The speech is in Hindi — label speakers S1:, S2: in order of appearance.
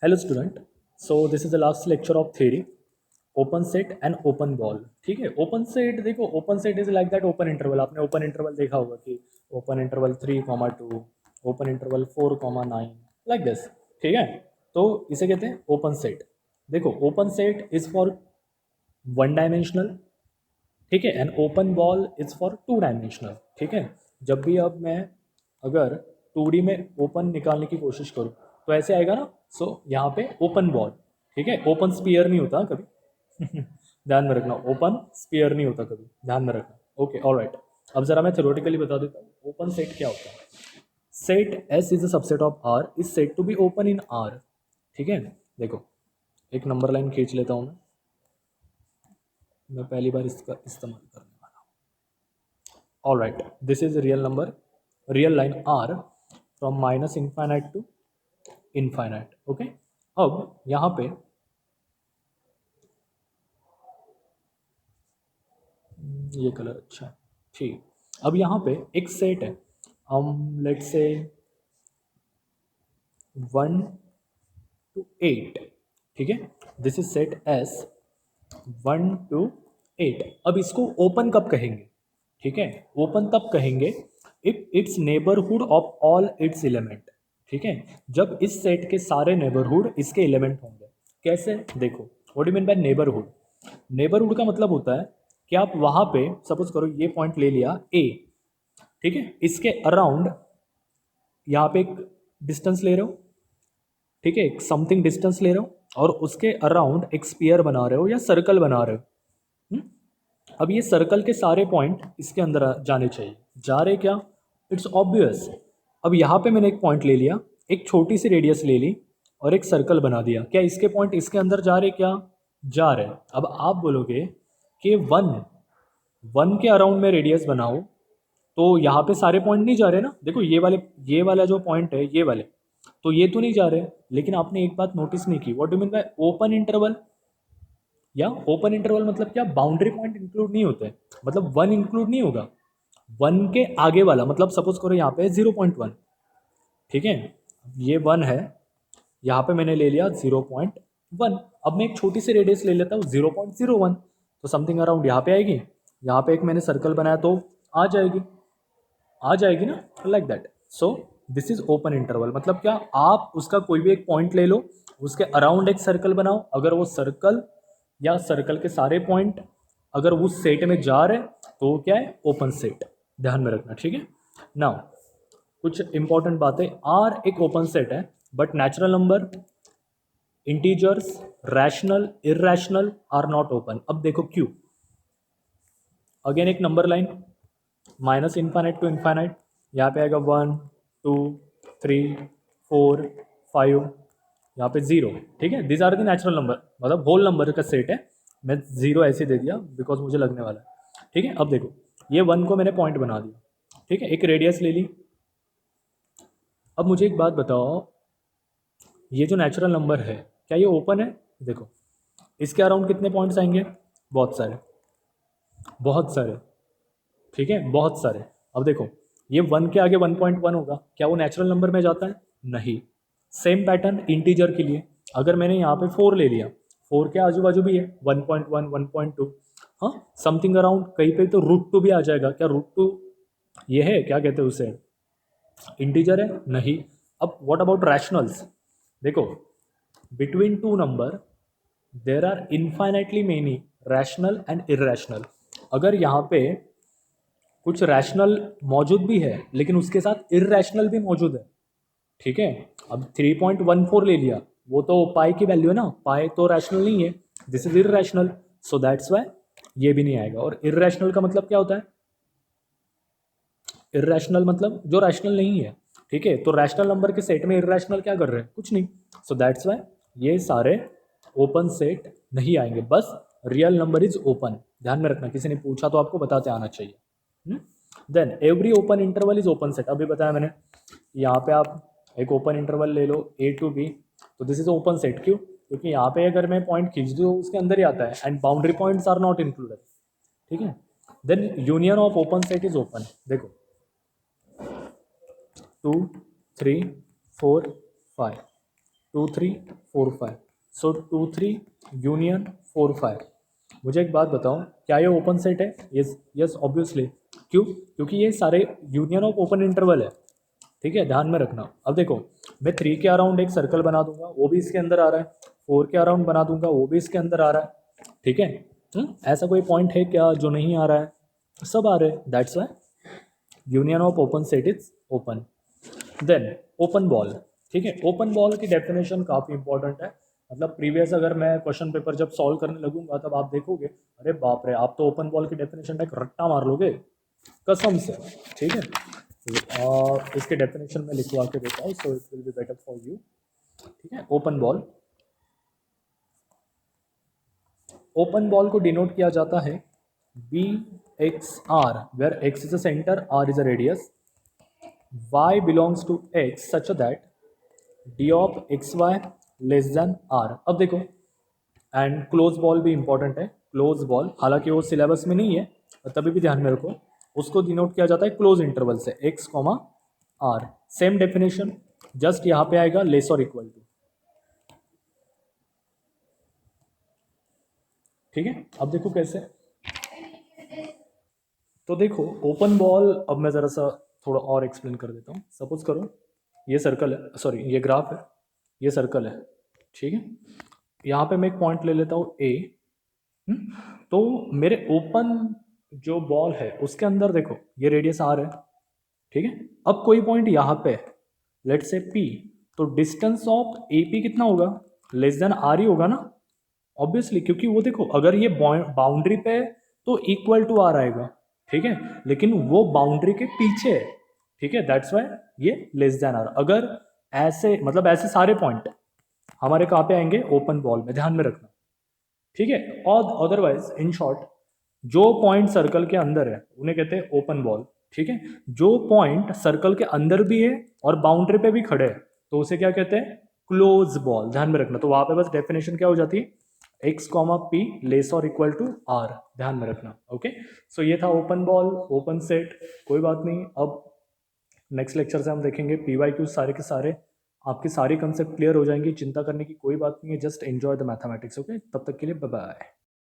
S1: Hello student, so this is the last lecture of theory open set and open ball. ठीक है, ओपन सेट देखो, open set is like that open interval. आपने ओपन इंटरवल देखा होगा कि open interval 3,2, open interval 4,9, like this. ठीक है, तो इसे कहते हैं ओपन सेट। देखो, open set is for one dimensional, ठीक है, and open ball is for two dimensional. ठीक है, जब भी अब मैं अगर 2D में ओपन निकालने की कोशिश करूँ तो ऐसे आएगा ना। सो यहाँ पे ओपन बॉल, ठीक है, ओपन स्पीयर नहीं होता कभी। ध्यान में रखना, ओपन स्पीयर नहीं होता कभी, ध्यान में रखना। Okay, alright. अब जरा मैं थ्योरेटिकली बता देता हूँ ओपन सेट क्या होता है। Set S is a subset of R is set to be open in R. ठीक है, देखो एक नंबर लाइन खींच लेता हूँ मैं पहली बार इसका इस्तेमाल करने वाला हूँ। Alright, this is real number, real line R from minus infinite to infinite. Okay, अब यहाँ पे ये कलर अच्छा है, ठीक। अब यहाँ पे एक सेट है, हम लेट्स से 1 to 8। ठीक है, this is set S 1 to 8। अब इसको ओपन कब कहेंगे? ठीक है, ओपन तब कहेंगे if it's neighbourhood of all it's element. ठीक है, जब इस सेट के सारे नेबरहुड इसके एलिमेंट होंगे। कैसे? देखो, what do mean by neighbourhood? Neighbourhood का मतलब होता है कि आप वहां पे सपोज करो ये पॉइंट ले लिया ए, ठीक है, इसके अराउंड यहाँ पे एक डिस्टेंस ले रहे हो, ठीक है, एक समथिंग डिस्टेंस ले रहे हो और उसके अराउंड एक स्पीयर बना रहे हो या सर्कल बना रहे हो। हम्म? अब ये सर्कल के सारे पॉइंट इसके अंदर जाने चाहिए, जा रहे क्या? It's obvious. अब यहाँ पे मैंने एक पॉइंट ले लिया, एक छोटी सी रेडियस ले ली और एक सर्कल बना दिया। क्या इसके पॉइंट इसके अंदर जा रहे? क्या जा रहे? अब आप बोलोगे कि वन वन के अराउंड में रेडियस बनाओ तो यहाँ पे सारे पॉइंट नहीं जा रहे ना। देखो ये वाला जो पॉइंट है, ये वाले तो ये तो नहीं जा रहे। लेकिन आपने एक बात नोटिस नहीं की, what do mean by open interval? या ओपन इंटरवल मतलब क्या? बाउंड्री पॉइंट इंक्लूड नहीं होते, मतलब वन इंक्लूड नहीं होगा। वन के आगे वाला, मतलब सपोज करो यहाँ पे 0.1, ठीक है, ये वन है, यहाँ पे मैंने ले लिया 0.1। अब मैं एक छोटी सी रेडियस ले लेता हूँ 0.01, तो समथिंग अराउंड यहाँ पे आएगी। यहाँ पे एक मैंने सर्कल बनाया तो आ जाएगी, आ जाएगी ना, like that. So this is open interval. मतलब क्या? आप उसका कोई भी एक पॉइंट ले लो, उसके अराउंड एक सर्कल बनाओ, अगर वो सर्कल या सर्कल के सारे पॉइंट अगर उस सेट में जा रहे तो क्या है? Open set. ध्यान में रखना, ठीक है। नाउ कुछ इंपॉर्टेंट बातें। आर एक ओपन सेट है, but natural number, integers, rational, irrational are not open. अब देखो क्यों। अगेन एक number line, minus infinite to infinite, यहाँ पे आएगा 1 2 3 4 5, यहाँ पे 0। ठीक है, this are the natural number, मतलब होल नंबर का सेट है। मैं 0 ऐसे दे दिया बिकॉज मुझे लगने वाला है। ठीक है, अब देखो ये 1 को मैंने पॉइंट बना दिया, ठीक है, एक रेडियस ले ली। अब मुझे एक बात बताओ, ये जो नेचुरल नंबर है क्या ये ओपन है? देखो इसके अराउंड कितने पॉइंट्स आएंगे? बहुत सारे, बहुत सारे, ठीक है, बहुत सारे। अब देखो ये 1 के आगे 1.1 होगा, क्या वो नेचुरल नंबर में जाता है? नहीं। सेम पैटर्न इंटीजर के लिए, अगर मैंने यहाँ पे 4 ले लिया, 4 के आजू बाजू भी है 1.1 1.2, हाँ, समथिंग अराउंड कहीं पे तो √2 भी आ जाएगा। क्या √2 ये है, क्या कहते हैं उसे, इंटीजर है? नहीं। अब व्हाट अबाउट रैशनल्स? देखो between two number there are infinitely many rational and irrational. अगर यहाँ पे कुछ रैशनल मौजूद भी है लेकिन उसके साथ इरेशनल भी मौजूद है, ठीक है। अब 3.14 ले लिया, वो तो पाई की वैल्यू है ना, पाई तो रैशनल नहीं है, this is irrational, so that's why ये भी नहीं आएगा। और इरेशनल का मतलब क्या होता है? इरेशनल मतलब जो रैशनल नहीं है, ठीक है। तो रैशनल नंबर के सेट में इरेशनल क्या कर रहे हैं? कुछ नहीं। सो दैट्स वाई ये सारे ओपन सेट नहीं आएंगे, बस रियल नंबर इज ओपन। ध्यान में रखना, किसी ने पूछा तो आपको बताते आना चाहिए। Then every open interval is open set. अभी बताया मैंने, यहाँ पे आप एक ओपन इंटरवल ले लो A to B, तो दिस इज ओपन सेट। क्यों? क्योंकि यहाँ पे अगर मैं पॉइंट खींच दूँ उसके अंदर ही आता है, and boundary points are not included, ठीक है। Then union of open set is open. देखो 2 3 4 5, 2 3 4 5, सो 2 3 यूनियन 4 5। मुझे एक बात बताओ, क्या ये ओपन सेट है? Yes yes obviously. क्यों? क्योंकि ये सारे यूनियन ऑफ ओपन इंटरवल है। ठीक है, ध्यान में रखना। अब देखो, मैं 3 के अराउंड एक सर्कल बना दूंगा, वो भी इसके अंदर आ रहा है। 4 के अराउंड बना दूंगा, वो भी इसके अंदर आ रहा है। ठीक है, ऐसा कोई पॉइंट है क्या जो नहीं आ रहा है? सब आ रहे हैं, that's why union of open set is open. Then open ball. ठीक है, ओपन बॉल की डेफिनेशन काफ़ी इंपॉर्टेंट है। मतलब प्रीवियस अगर मैं क्वेश्चन पेपर जब सॉल्व करने लगूंगा तब आप देखोगे, अरे बाप रे, आप तो ओपन बॉल की डेफिनेशन का एक रट्टा मार लोगे कसम से। ठीक है, और इसके डेफिनेशन में लिखवा के देता हूँ, so it will be better for you. ठीक है, ओपन बॉल, ओपन बॉल को डिनोट किया जाता है B X R, where X is a centre, R is a radius, y belongs to x such that d of xy less than r। अब देखो, एंड क्लोज बॉल भी इंपॉर्टेंट है। क्लोज बॉल हालांकि वो सिलेबस में नहीं है, और तभी भी ध्यान में रखो, उसको डिनोट किया जाता है क्लोज इंटरवल से, x comma r। Same definition, just यहाँ पे आएगा लेस और इक्वल टू। ठीक है, अब देखो कैसे। तो देखो ओपन बॉल, अब मैं ज़रा सा थोड़ा और एक्सप्लेन कर देता हूँ। सपोज करो ये सर्कल है, सॉरी ये ग्राफ है, ये सर्कल है। ठीक है, यहाँ पे मैं एक पॉइंट ले लेता हूँ ए। तो मेरे ओपन जो बॉल है उसके अंदर देखो ये रेडियस आर है। ठीक है, अब कोई पॉइंट यहाँ पे, लेट से पी, तो डिस्टेंस ऑफ ए पी कितना होगा? लेस देन आर ही होगा ना, ऑब्वियसली, क्योंकि वो देखो अगर ये बाउंड्री पे है तो इक्वल टू आर आएगा। ठीक है, लेकिन वो बाउंड्री के पीछे है। ठीक है, दैट्स वाई ये लेस देन आर। अगर ऐसे मतलब ऐसे सारे पॉइंट हमारे कहाँ पे आएंगे? ओपन बॉल में, ध्यान में रखना। ठीक है, और अदरवाइज इन शॉर्ट जो पॉइंट सर्कल के अंदर है उन्हें कहते हैं ओपन बॉल। ठीक है, जो पॉइंट सर्कल के अंदर भी है और बाउंड्री पे भी खड़े हैं तो उसे क्या कहते हैं? Close ball. ध्यान में रखना। तो वहां पे बस डेफिनेशन क्या हो जाती है? एक्स कॉमा पी लेस और इक्वल टू आर। ध्यान में रखना। ओके, सो ये था ओपन बॉल, ओपन सेट। कोई बात नहीं, अब नेक्स्ट लेक्चर से हम देखेंगे पी वाई क्यू सारे के सारे, आपके सारे कंसेप्ट क्लियर हो जाएंगे। चिंता करने की कोई बात नहीं है, just enjoy the mathematics. Okay, तब तक के लिए बाय बाय।